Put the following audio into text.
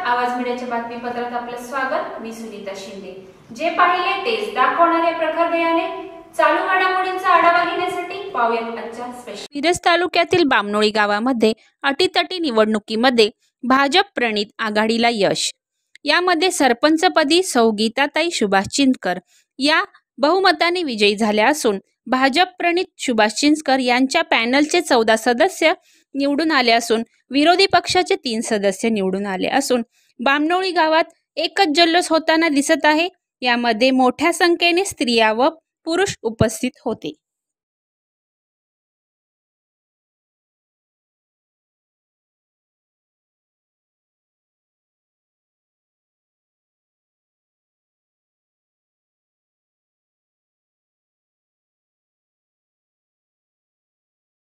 आवाज मीडियाच्या बातमीपत्रात आपलं स्वागत। मी सुनीता शिंदे। जे पाहिले तेच दाखवणारे प्रखर दयाने चालू घडामोडींचा आढावा घेण्यासाठी पाहूयात आजच्या स्पेशल। मिरज तालुक्यातील बामनोळी गावामध्ये अटीतटी निवडणुकीमध्ये भाजप प्रणित आघाडीला यश। यामध्ये सरपंचपदी सौ गीताताई सुभाष चिंचकर या बहुमताने विजयी झाल्या असून भाजप प्रणित सुभाष चिंचकर यांच्या पॅनलचे 14 सदस्य निवडून आले असून विरोधी पक्षाचे 3 सदस्य निवडून आले असून बामनोळी गावात एकच जल्लोष होताना दिसत आहे। यामध्ये मोठ्या संख्येने स्त्रिया व पुरुष उपस्थित होते।